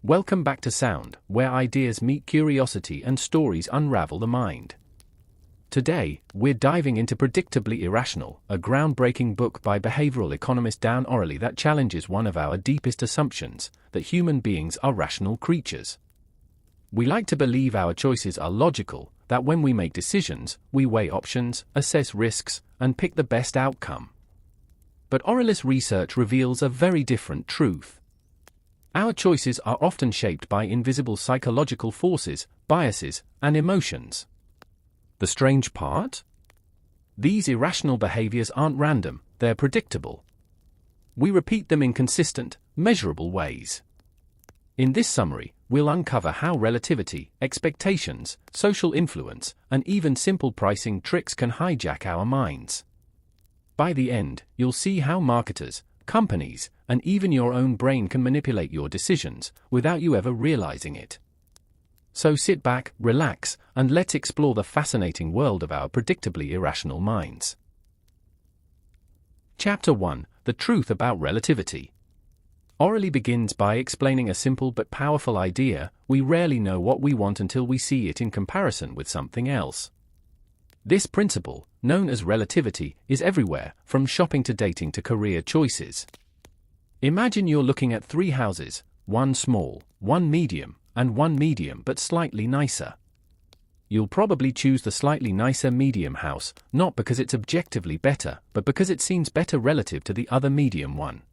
Welcome back to Sound, where ideas meet curiosity and stories unravel the mind. Today, we're diving into Predictably Irrational, a groundbreaking book by behavioral economist Dan Ariely that challenges one of our deepest assumptions, that human beings are rational creatures. We like to believe our choices are logical, that when we make decisions, we weigh options, assess risks, and pick the best outcome. But Ariely's research reveals a very different truth. Our choices are often shaped by invisible psychological forces, biases, and emotions. The strange part? These irrational behaviors aren't random, they're predictable. We repeat them in consistent, measurable ways. In this summary, we'll uncover how relativity, expectations, social influence, and even simple pricing tricks can hijack our minds. By the end, you'll see how marketers, companies, and even your own brain can manipulate your decisions without you ever realizing it. So sit back, relax, and let's explore the fascinating world of our predictably irrational minds. Chapter 1: The Truth About Relativity. Ariely begins by explaining a simple but powerful idea: we rarely know what we want until we see it in comparison with something else. This principle, known as relativity, is everywhere, from shopping to dating to career choices. Imagine you're looking at 3 houses, one small, one medium, and one medium but slightly nicer. You'll probably choose the slightly nicer medium house, not because it's objectively better, but because it seems better relative to the other medium one.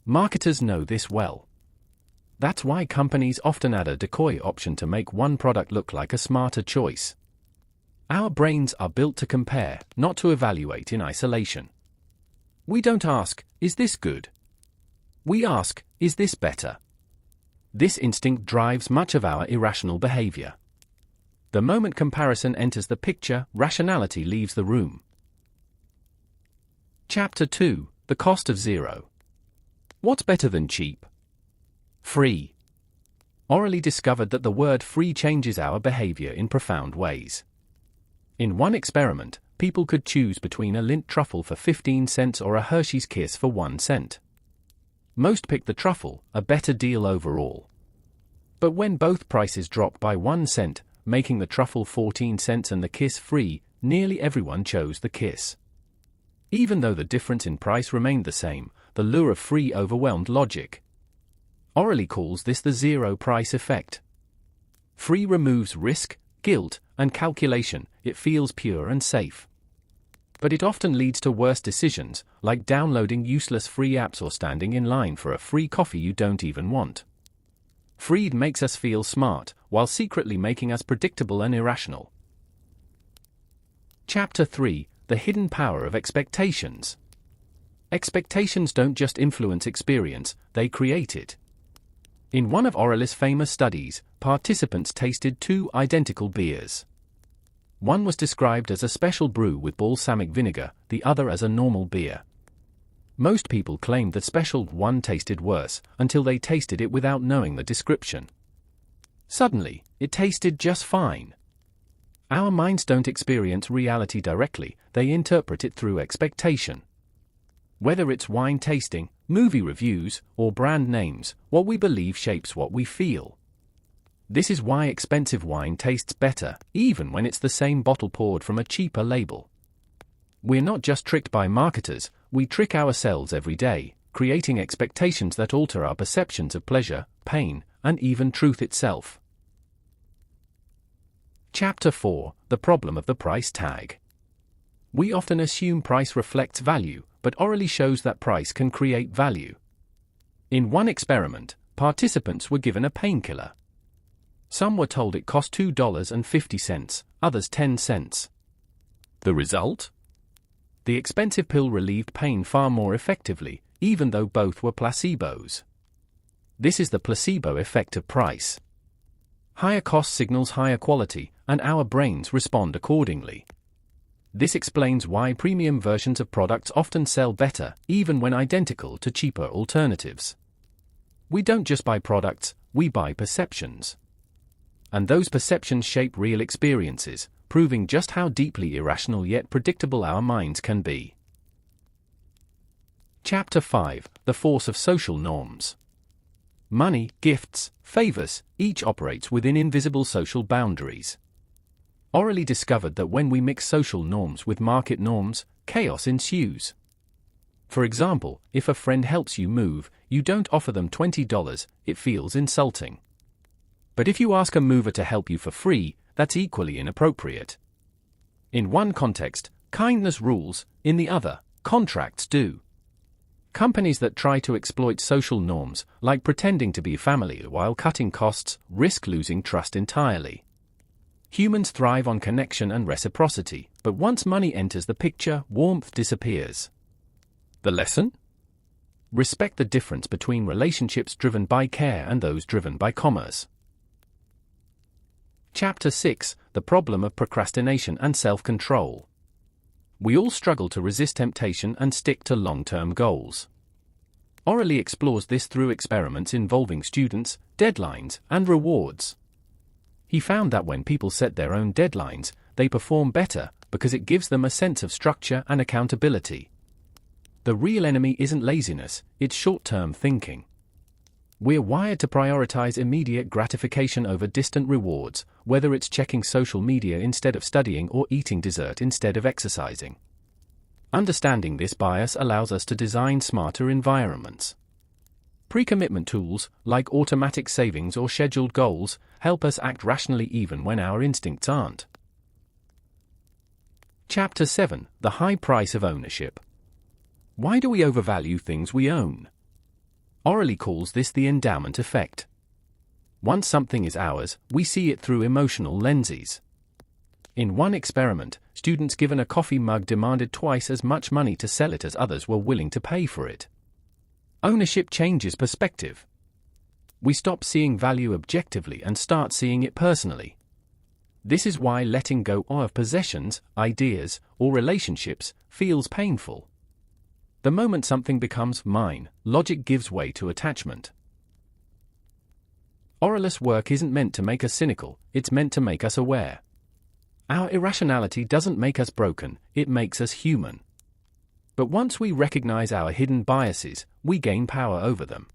Marketers know this well. That's why companies often add a decoy option to make one product look like a smarter choice. Our brains are built to compare, not to evaluate in isolation. We don't ask, is this good? We ask, is this better? This instinct drives much of our irrational behavior. The moment comparison enters the picture, rationality leaves the room. Chapter 2: The Cost of Zero. What's better than cheap? Free. Ariely discovered that the word free changes our behavior in profound ways. In one experiment, people could choose between a Lindt truffle for 15 cents or a Hershey's Kiss for 1 cent. Most picked the truffle, a better deal overall. But when both prices dropped by 1 cent, making the truffle 14 cents and the Kiss free, nearly everyone chose the Kiss. Even though the difference in price remained the same, the lure of free overwhelmed logic. Ariely calls this the zero price effect. Free removes risk, guilt, and calculation. It feels pure and safe. But it often leads to worse decisions, like downloading useless free apps or standing in line for a free coffee you don't even want. Freed makes us feel smart, while secretly making us predictable and irrational. Chapter 3: The Hidden Power of Expectations. Expectations don't just influence experience, they create it. In one of Ariely's famous studies, participants tasted 2 identical beers. One was described as a special brew with balsamic vinegar, the other as a normal beer. Most people claimed the special one tasted worse, until they tasted it without knowing the description. Suddenly, it tasted just fine. Our minds don't experience reality directly, they interpret it through expectation. Whether it's wine tasting, movie reviews, or brand names, what we believe shapes what we feel. This is why expensive wine tastes better, even when it's the same bottle poured from a cheaper label. We're not just tricked by marketers, we trick ourselves every day, creating expectations that alter our perceptions of pleasure, pain, and even truth itself. Chapter 4: The Problem of the Price Tag. We often assume price reflects value, but Ariely shows that price can create value. In one experiment, participants were given a painkiller. Some were told it cost $2.50, others 10 cents. The result? The expensive pill relieved pain far more effectively, even though both were placebos. This is the placebo effect of price. Higher cost signals higher quality, and our brains respond accordingly. This explains why premium versions of products often sell better, even when identical to cheaper alternatives. We don't just buy products, we buy perceptions. And those perceptions shape real experiences, proving just how deeply irrational yet predictable our minds can be. Chapter 5: The Force of Social Norms. money, gifts, favors, each operates within invisible social boundaries. Ariely discovered that when we mix social norms with market norms, chaos ensues. For example, if a friend helps you move, you don't offer them $20, it feels insulting. But if you ask a mover to help you for free, that's equally inappropriate. In one context, kindness rules, in the other, contracts do. Companies that try to exploit social norms, like pretending to be family while cutting costs, risk losing trust entirely. Humans thrive on connection and reciprocity, but once money enters the picture, warmth disappears. The lesson? Respect the difference between relationships driven by care and those driven by commerce. Chapter 6: The Problem of Procrastination and Self-Control. We all struggle to resist temptation and stick to long-term goals. Ariely explores this through experiments involving students, deadlines, and rewards. He found that when people set their own deadlines, they perform better because it gives them a sense of structure and accountability. The real enemy isn't laziness, it's short-term thinking. We're wired to prioritize immediate gratification over distant rewards, whether it's checking social media instead of studying or eating dessert instead of exercising. Understanding this bias allows us to design smarter environments. Pre-commitment tools, like automatic savings or scheduled goals, help us act rationally even when our instincts aren't. Chapter 7: The High Price of Ownership. Why do we overvalue things we own? Ariely calls this the endowment effect. Once something is ours, we see it through emotional lenses. In one experiment, students given a coffee mug demanded twice as much money to sell it as others were willing to pay for it. Ownership changes perspective. We stop seeing value objectively and start seeing it personally. This is why letting go of possessions, ideas, or relationships feels painful. The moment something becomes mine, logic gives way to attachment. Ariely's work isn't meant to make us cynical, it's meant to make us aware. Our irrationality doesn't make us broken, it makes us human. But once we recognize our hidden biases, we gain power over them.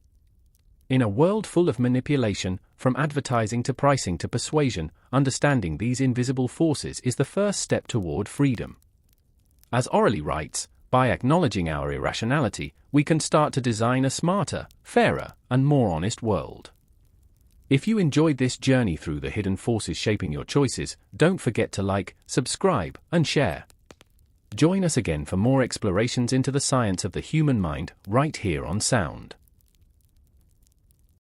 In a world full of manipulation, from advertising to pricing to persuasion, understanding these invisible forces is the first step toward freedom. As Ariely writes, by acknowledging our irrationality, we can start to design a smarter, fairer, and more honest world. If you enjoyed this journey through the hidden forces shaping your choices, don't forget to like, subscribe, and share. Join us again for more explorations into the science of the human mind, right here on Sound.